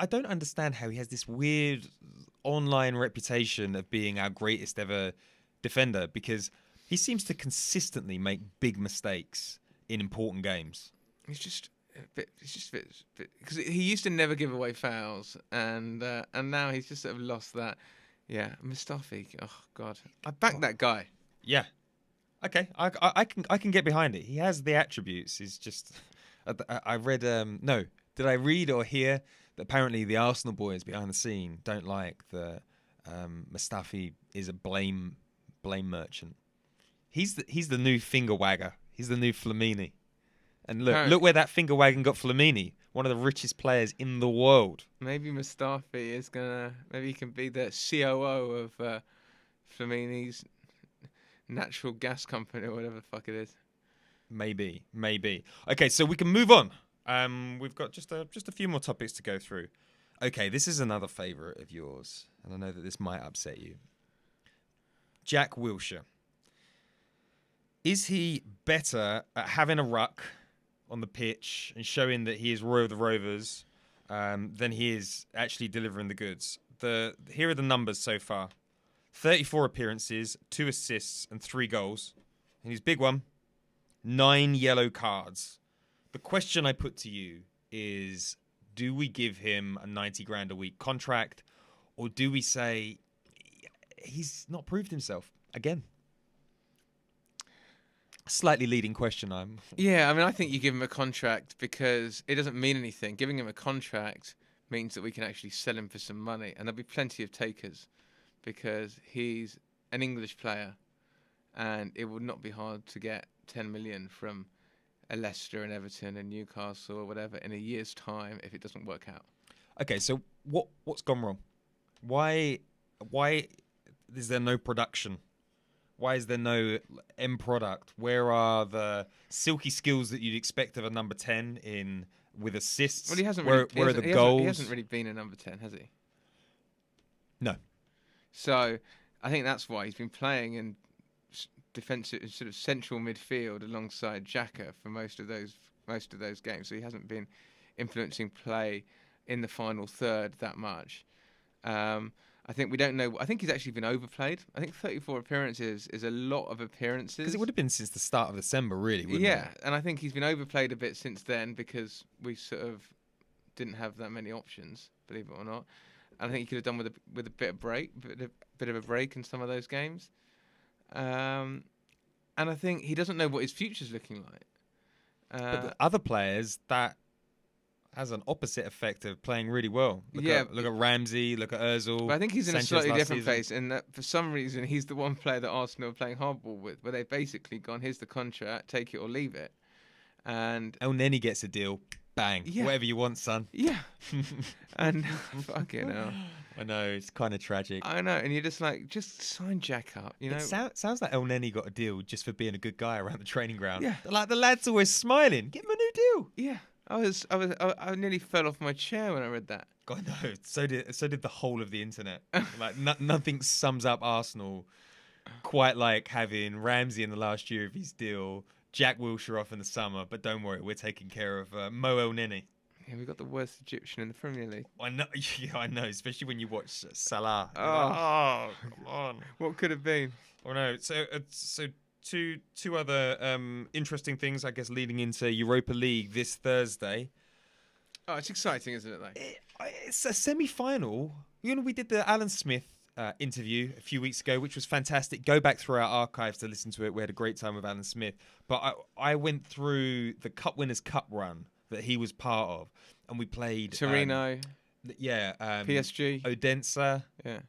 don't understand how he has this weird online reputation of being our greatest ever defender, because he seems to consistently make big mistakes in important games. It's just a bit because he used to never give away fouls, and now he's just sort of lost that. Yeah, Mustafi. Oh God, I back that guy. Yeah. Okay, I can get behind it. He has the attributes. He's just. I read, did I read or hear that apparently the Arsenal boys behind the scene don't like that Mustafi is a blame merchant. He's the new finger wagger. He's the new Flamini. And look where that finger wagging got Flamini, one of the richest players in the world. Maybe Mustafi is maybe he can be the COO of Flamini's natural gas company or whatever the fuck it is. Maybe. Okay, so we can move on. We've got just a few more topics to go through. Okay, this is another favourite of yours, and I know that this might upset you. Jack Wilshere. Is he better at having a ruck on the pitch and showing that he is Roy of the Rovers than he is actually delivering the goods? Here are the numbers so far. 34 appearances, 2 assists and 3 goals. And his big one, 9 yellow cards. The question I put to you is, do we give him a 90 grand a week contract, or do we say he's not proved himself again? Slightly leading question. Yeah, I mean, I think you give him a contract because it doesn't mean anything. Giving him a contract means that we can actually sell him for some money, and there'll be plenty of takers because he's an English player, and it would not be hard to get 10 million from a Leicester and Everton and Newcastle or whatever in a year's time if it doesn't work out. Okay, so what's gone wrong? Why is there no production? Why is there no end product? Where are the silky skills that you'd expect of a number 10 in with assists? Well, he hasn't where, really. where are the goals? He hasn't really been a number 10, has he? No. So I think that's why he's been playing in defensive, sort of central midfield alongside Xhaka for most of those games. So he hasn't been influencing play in the final third that much. I think we don't know. I think he's actually been overplayed. I think 34 appearances is a lot of appearances. Because it would have been since the start of December, really, wouldn't Yeah, it? and I think he's been overplayed a bit since then because we sort of didn't have that many options, believe it or not. And I think he could have done with a bit of a break in some of those games. And I think he doesn't know what his future's looking like. But the other players, that has an opposite effect of playing really well. Look at Ramsey, look at Ozil. But I think he's in Sanchez a slightly last different season. place in that for some reason he's the one player that Arsenal are playing hardball with, where they've basically gone, here's the contract, take it or leave it. And El Neni gets a deal. Bang. Yeah. Whatever you want, son. yeah. And fucking hell. I know, it's kind of tragic. I know, and you're just like, just sign Jack up, you know? It sounds like El Neni got a deal just for being a good guy around the training ground. Yeah. Like the lad's always smiling. Give him a new deal. Yeah. I nearly fell off my chair when I read that. God no. So did the whole of the internet. Like nothing sums up Arsenal quite like having Ramsey in the last year of his deal, Jack Wilshere off in the summer. But don't worry, we're taking care of Mo El Neni. Yeah, we got the worst Egyptian in the Premier League. I know. Yeah, I know. Especially when you watch Salah. You're Oh. like, oh, come on. What could have been? Oh no. So two other interesting things, I guess, leading into Europa League this Thursday. Oh, it's exciting, isn't it, though? It's a semi-final. You know, we did the Alan Smith interview a few weeks ago, which was fantastic. Go back through our archives to listen to it. We had a great time with Alan Smith. But I went through the Cup Winners' Cup run that he was part of, and we played Torino, PSG, Odense. yeah,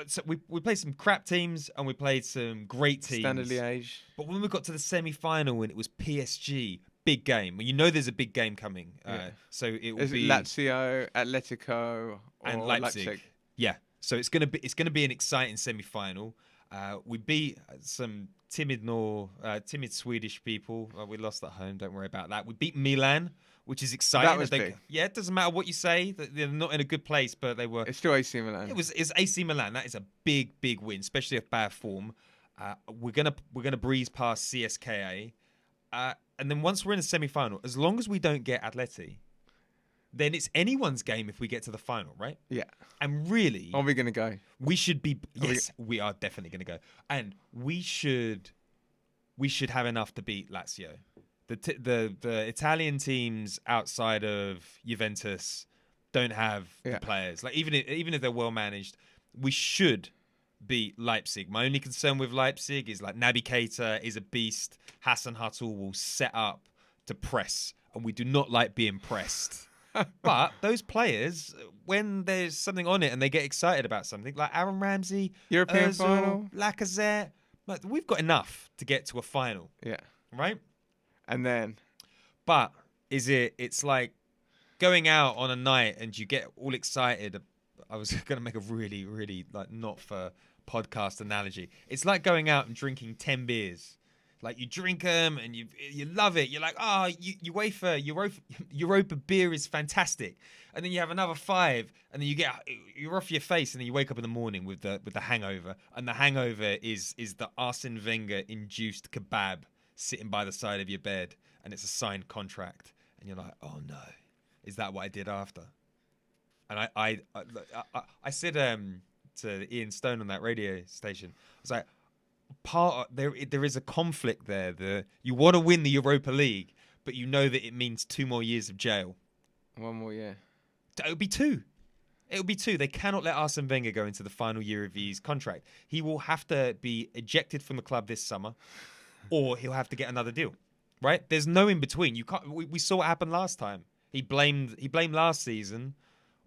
So we played some crap teams and we played some great teams. Standard Liège. But when we got to the semi-final and it was PSG, big game. Well, you know there's a big game coming. Yeah. So it will Is be it Lazio, Atletico, or and Leipzig. Yeah. So it's gonna be an exciting semi-final. We beat some timid Swedish people. We lost at home. Don't worry about that. We beat Milan, which is exciting. That was big. Yeah, it doesn't matter what you say. They're not in a good place, but they were. It's still AC Milan. It's AC Milan. That is a big win, especially if bad form. We're gonna breeze past CSKA, and then once we're in the semi-final, as long as we don't get Atleti, then it's anyone's game if we get to the final, right? Yeah. And really, Are we going to go? we should be. Yes, we are definitely going to go, and we should have enough to beat Lazio. The Italian teams outside of Juventus don't have the players. Like even if they're well managed, we should beat Leipzig. My only concern with Leipzig is like Naby Keita is a beast. Hassan Hüttl will set up to press, and we do not like being pressed. But those players, when there's something on it and they get excited about something, like Aaron Ramsey, European Ozil, final. Lacazette, like, we've got enough to get to a final, Yeah. right? And then But it's like going out on a night and you get all excited. I was going to make a really, really like not for podcast analogy. It's like going out and drinking 10 beers. Like you drink them and you love it. You're like, Europa beer is fantastic. And then you have another 5 and then you're off your face and then you wake up in the morning with the hangover. And the hangover is the Arsene Wenger induced kebab sitting by the side of your bed, and it's a signed contract. And you're like, oh no, is that what I did after? And I said to Ian Stone on that radio station, I was like, there is a conflict there. You want to win the Europa League, but you know that it means 2 more years of jail. 1 more year. It'll be 2. It'll be 2. They cannot let Arsene Wenger go into the final year of his contract. He will have to be ejected from the club this summer. or he'll have to get another deal. Right? There's no in between. You can't. We saw what happened last time. He blamed last season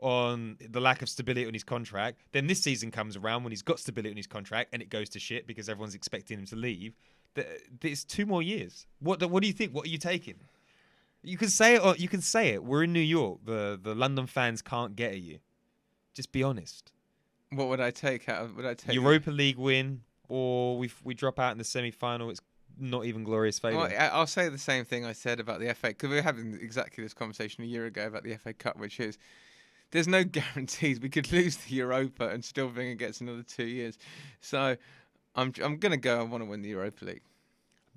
on the lack of stability on his contract. Then this season comes around when he's got stability on his contract, and it goes to shit because everyone's expecting him to leave. There's 2 more years. What do you think? What are you taking? You can say it, or you can say it. We're in New York. The London fans can't get at you. Just be honest. What would I take out? Would I take Europa League win, or we drop out in the semi-final? It's not even glorious failure. Well, I'll say the same thing I said about the FA, because we were having exactly this conversation a year ago about the FA Cup, which is there's no guarantees. We could lose the Europa and still Wenger gets another 2 years. So I'm going to go. I want to win the Europa League.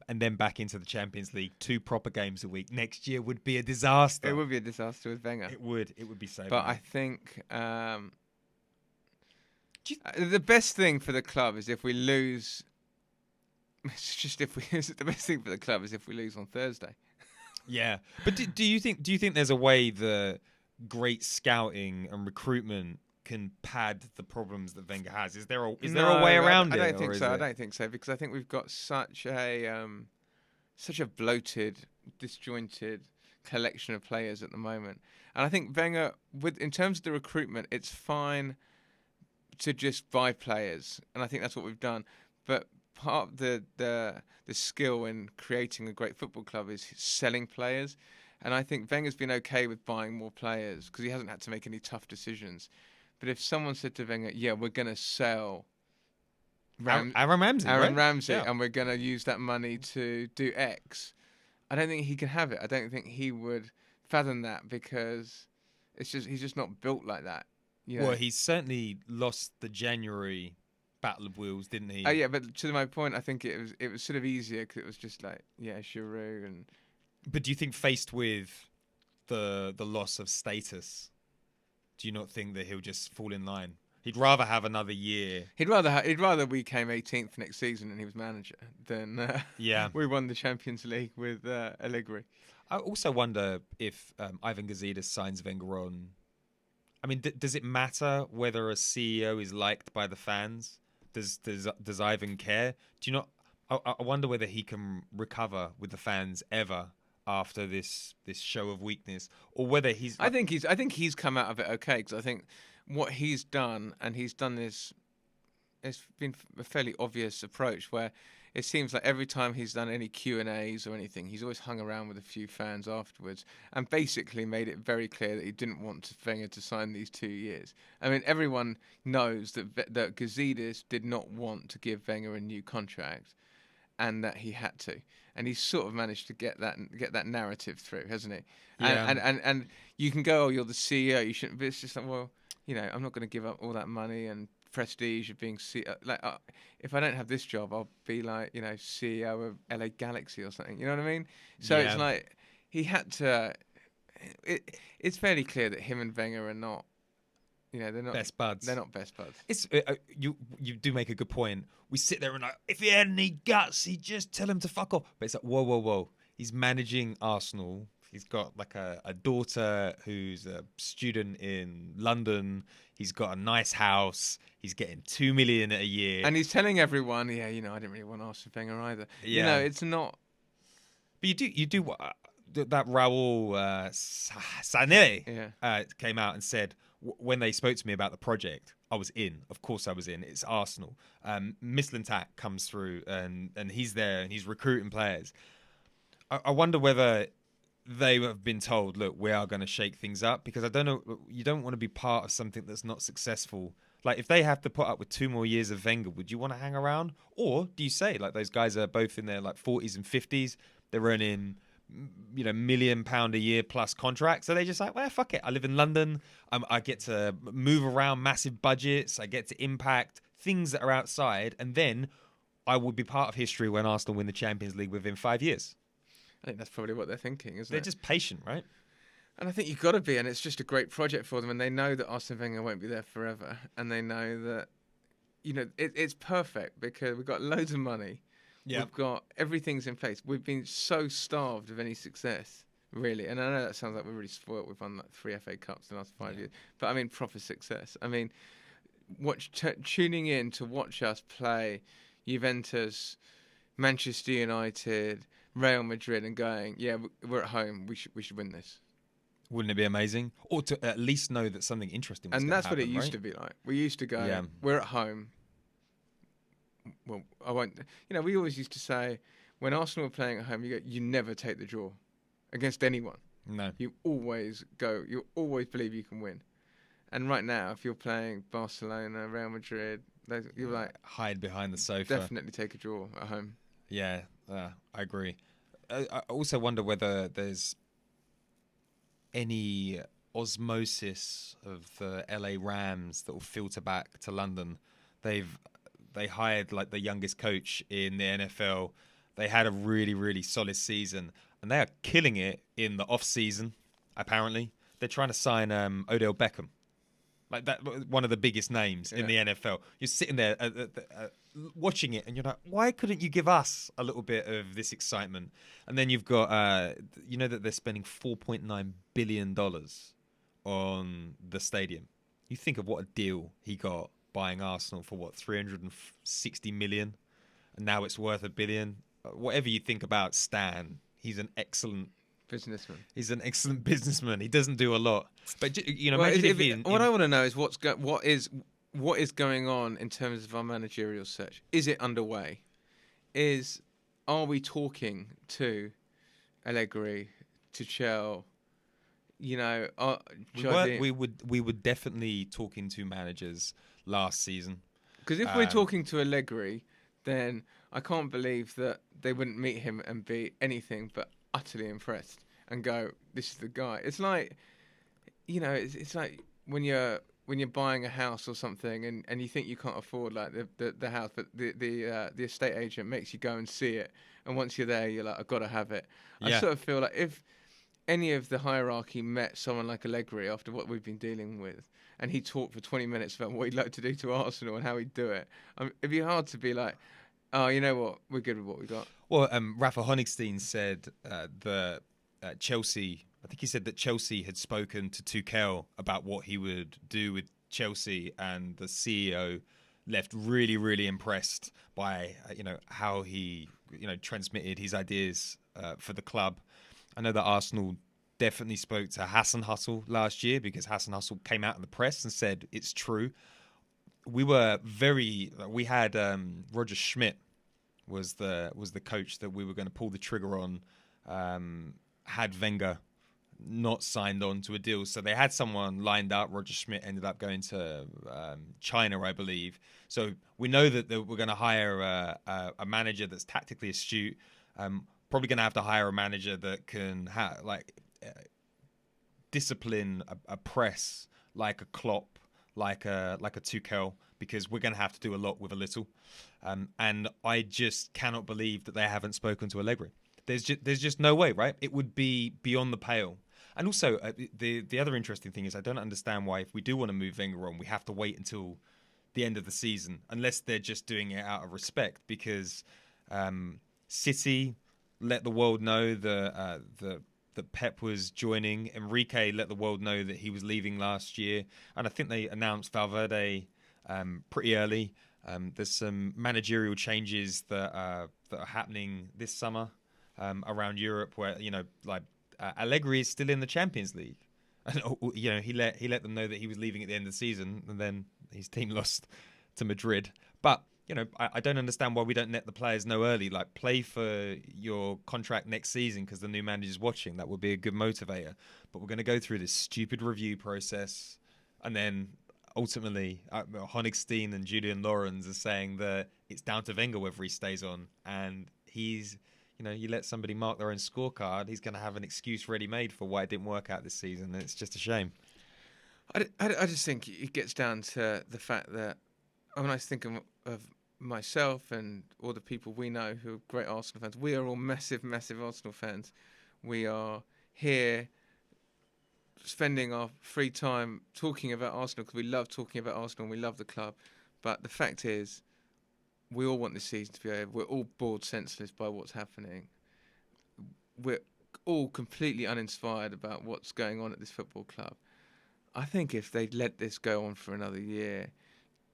And then back into the Champions League, 2 proper games a week. Next year would be a disaster. It would be a disaster with Wenger. It would be so But bad. I think the best thing for the club is if we lose. It's just the best thing for the club is if we lose on Thursday. Yeah, but do you think there's a way the great scouting and recruitment can pad the problems that Wenger has? Is there a way around it? I don't think so. I don't think so, because I think we've got such a bloated, disjointed collection of players at the moment, and I think Wenger, in terms of the recruitment, it's fine to just buy players, and I think that's what we've done, but part of the skill in creating a great football club is selling players, and I think Wenger's been okay with buying more players because he hasn't had to make any tough decisions. But if someone said to Wenger, "Yeah, we're going to sell Aaron Ramsey, yeah, and we're going to use that money to do X," I don't think he can have it. I don't think he would fathom that, because he's just not built like that. You know? Well, he's certainly lost the January Battle of Wills, didn't he? Oh yeah, but to my point, I think it was sort of easier because it was just like, yeah, Giroud and. But do you think, faced with the loss of status, do you not think that he'll just fall in line? He'd rather have another year. He'd rather we came 18th next season and he was manager than we won the Champions League with Allegri. I also wonder if Ivan Gazidis signs Wenger on. I mean, does it matter whether a CEO is liked by the fans? Does Ivan care? Do you not? I wonder whether he can recover with the fans ever after this show of weakness, or whether he's. I think he's come out of it okay, because I think what he's done, and he's done this. It's been a fairly obvious approach where it seems like every time he's done any Q&As or anything, he's always hung around with a few fans afterwards and basically made it very clear that he didn't want Wenger to sign these 2 years. I mean, everyone knows that Gazidis did not want to give Wenger a new contract, and that he had to. And he's sort of managed to get that narrative through, hasn't he? Yeah. And you can go, "Oh, you're the CEO, you shouldn't." But it's just like, well, you know, I'm not going to give up all that money and prestige of being CEO. If I don't have this job, I'll be like, you know, CEO of LA Galaxy or something. You know what I mean? So it's like he had to. It's fairly clear that him and Wenger are not. You know, they're not best buds. They're not best buds. It's you do make a good point. We sit there and like, if he had any guts, he'd just tell him to fuck off. But it's like, whoa. He's managing Arsenal. He's got like a daughter who's a student in London. He's got a nice house. He's getting $2 million a year. And he's telling everyone, yeah, you know, I didn't really want Arsene Wenger either. Yeah. You know, it's not. But you do that Raul Sané came out and said, when they spoke to me about the project, I was in. Of course I was in. It's Arsenal. Mislintat comes through and he's there and he's recruiting players. I wonder whether they have been told, look, we are going to shake things up, because I don't know, you don't want to be part of something that's not successful. Like, if they have to put up with 2 more years of Wenger, would you want to hang around? Or do you say, like, those guys are both in their like 40s and 50s, they're earning, you know, £1 million a year plus contracts, so they just like, well, fuck it, I live in London, I get to move around massive budgets, I get to impact things that are outside, and then I will be part of history when Arsenal win the Champions League within 5 years. I think that's probably what they're thinking, isn't it? They're just patient, right? And I think you've got to be, and it's just a great project for them, and they know that Arsene Wenger won't be there forever, and they know that, you know, it's perfect because we've got loads of money. Yep. We've got everything's in place. We've been so starved of any success, really. And I know that sounds like we're really spoiled. We've won like 3 FA Cups in the last 5 years. But I mean, proper success. I mean, tuning in to watch us play Juventus, Manchester United, Real Madrid, and going, yeah, we're at home. We should win this. Wouldn't it be amazing? Or to at least know that something interesting was And going that's to what happen, it used right? to be like. We used to go, Yeah. we're at home. Well, I won't. We always used to say when Arsenal were playing at home, you never take the draw against anyone. No. You always go. You always believe you can win. And right now, if you're playing Barcelona, Real Madrid, you're like Hide behind the sofa. definitely take a draw at home. Yeah, I agree. I also wonder whether there's any osmosis of the LA Rams that will filter back to London. They hired like the youngest coach in the NFL. They had a really, really solid season, and they are killing it in the off season. Apparently, they're trying to sign Odell Beckham, like that, one of the biggest names in the NFL. You're sitting there watching it, and you're like, why couldn't you give us a little bit of this excitement? And then you've got, that they're spending $4.9 billion on the stadium. You think of what a deal he got buying Arsenal for, what, 360 million? And now it's worth $1 billion. Whatever you think about Stan, he's an excellent businessman. He's an excellent businessman. He doesn't do a lot, but Well, imagine what I want to know is what is going on in terms of our managerial search. Is it underway? Are we talking to Allegri, to Chell? we were definitely talking to managers last season. Because if we're talking to Allegri, then I can't believe that they wouldn't meet him and be anything but utterly impressed and go, "This is the guy." It's like, it's like when you're buying a house or something and you think you can't afford like the house, but the estate agent makes you go and see it, and once you're there, you're like, "I've got to have it." Yeah. I sort of feel like if any of the hierarchy met someone like Allegri after what we've been dealing with, and he talked for 20 minutes about what he'd like to do to Arsenal and how he'd do it, it'd be hard to be like, "Oh, you know what? We're good with what we got." Well, Rafa Honigstein said that Chelsea. I think he said that Chelsea had spoken to Tuchel about what he would do with Chelsea, and the CEO left really, really impressed by how he transmitted his ideas for the club. I know that Arsenal definitely spoke to Hassan Hussle last year because Hassan Hussle came out in the press and said it's true. We had Roger Schmidt was the coach that we were going to pull the trigger on. Had Wenger not signed on to a deal, so they had someone lined up. Roger Schmidt ended up going to China, I believe. So we know that we're going to hire a manager that's tactically astute. Probably going to have to hire a manager that can discipline a press like a Klopp, like a Tuchel, because we're going to have to do a lot with a little. And I just cannot believe that they haven't spoken to Allegri. There's just no way, right? It would be beyond the pale. And also, the other interesting thing is I don't understand why, if we do want to move Wenger on, we have to wait until the end of the season, unless they're just doing it out of respect. Because City let the world know that Pep was joining. Enrique let the world know that he was leaving last year. And I think they announced Valverde pretty early. There's some managerial changes that are happening this summer around Europe, where Allegri is still in the Champions League, and he let them know that he was leaving at the end of the season, and then his team lost to Madrid. But I don't understand why we don't let the players know early. Like, play for your contract next season because the new manager's watching. That would be a good motivator. But we're going to go through this stupid review process, and then ultimately, Honigstein and Julian Lorenz are saying that it's down to Wenger whether he stays on, and he's. You let somebody mark their own scorecard, he's going to have an excuse ready-made for why it didn't work out this season. It's just a shame. I just think it gets down to the fact that when I think of myself and all the people we know who are great Arsenal fans, we are all massive, massive Arsenal fans. We are here spending our free time talking about Arsenal because we love talking about Arsenal and we love the club. But the fact is, we all want this season to be over. We're all bored senseless by what's happening. We're all completely uninspired about what's going on at this football club. I think if they let this go on for another year,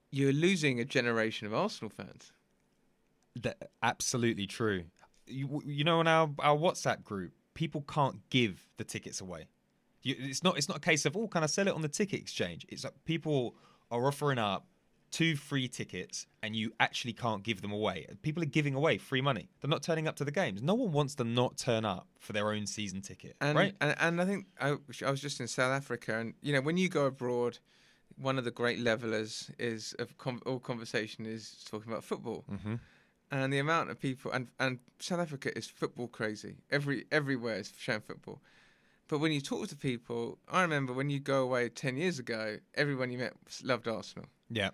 you're losing a generation of Arsenal fans. Absolutely true. You know, in our WhatsApp group, people can't give the tickets away. It's not a case of, oh, can I sell it on the ticket exchange? It's like people are offering up 2 free tickets and you actually can't give them away. People are giving away free money. They're not turning up to the games. No one wants to not turn up for their own season ticket, right? And I think I was just in South Africa, and you know, when you go abroad, one of the great levelers is all conversation is talking about football. Mm-hmm. And the amount of people, and South Africa is football crazy. Everywhere is showing football. But when you talk to people, I remember when you go away 10 years ago, everyone you met loved Arsenal. Yeah.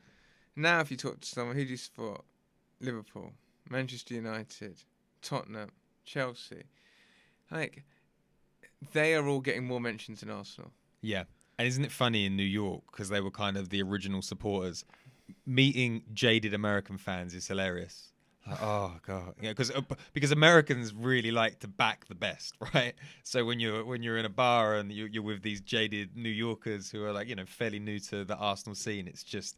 Now, if you talk to someone, who do you support? Liverpool, Manchester United, Tottenham, Chelsea. Like, they are all getting more mentions than Arsenal. Yeah. And isn't it funny in New York, because they were kind of the original supporters, meeting jaded American fans is hilarious. Like, oh god, yeah, because Americans really like to back the best, right? So when you're in a bar and you're with these jaded New Yorkers who are like, you know, fairly new to the Arsenal scene, it's just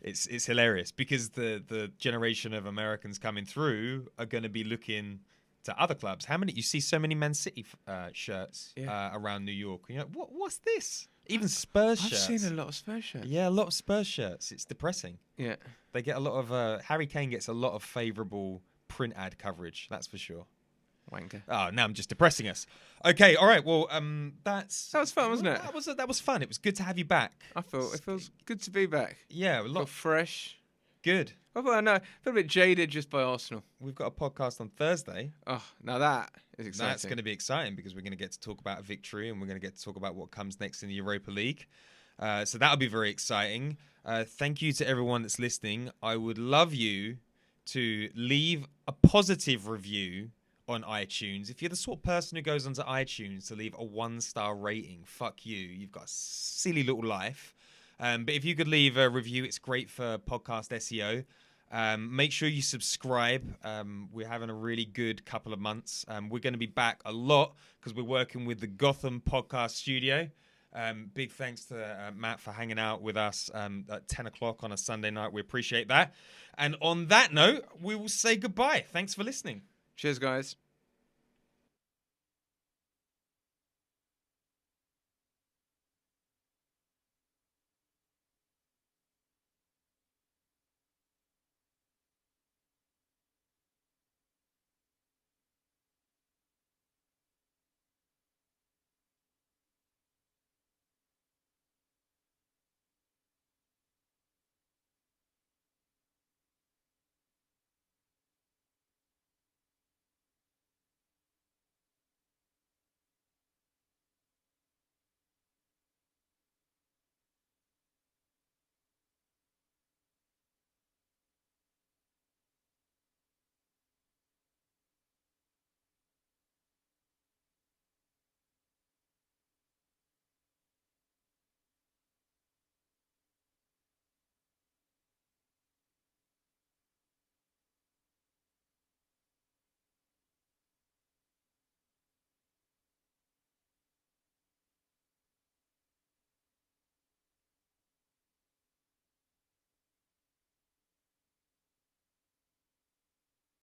it's hilarious because the generation of Americans coming through are going to be looking to other clubs. You see so many Man City shirts around New York. And you're like, what's this? Even Spurs shirts. I've seen a lot of Spurs shirts. Yeah, a lot of Spurs shirts. It's depressing. Yeah. They get a lot of... Harry Kane gets a lot of favourable print ad coverage, that's for sure. Wanker. Oh, now I'm just depressing us. Okay, all right, well, that was fun, wasn't it? That was fun. It was good to have you back. It feels good to be back. Yeah, a lot fresh. Good. Well, I know, I feel a bit jaded just by Arsenal. We've got a podcast on Thursday. Oh, now that is exciting. That's going to be exciting because we're going to get to talk about a victory and we're going to get to talk about what comes next in the Europa League. So that'll be very exciting. Thank you to everyone that's listening. I would love you to leave a positive review on iTunes. If you're the sort of person who goes onto iTunes to leave a 1-star rating, fuck you. You've got a silly little life. But if you could leave a review, it's great for podcast SEO. Make sure you subscribe. We're having a really good couple of months. We're going to be back a lot because we're working with the Gotham Podcast Studio. Big thanks to Matt for hanging out with us at 10 o'clock on a Sunday night. We appreciate that. And on that note, we will say goodbye. Thanks for listening. Cheers, guys.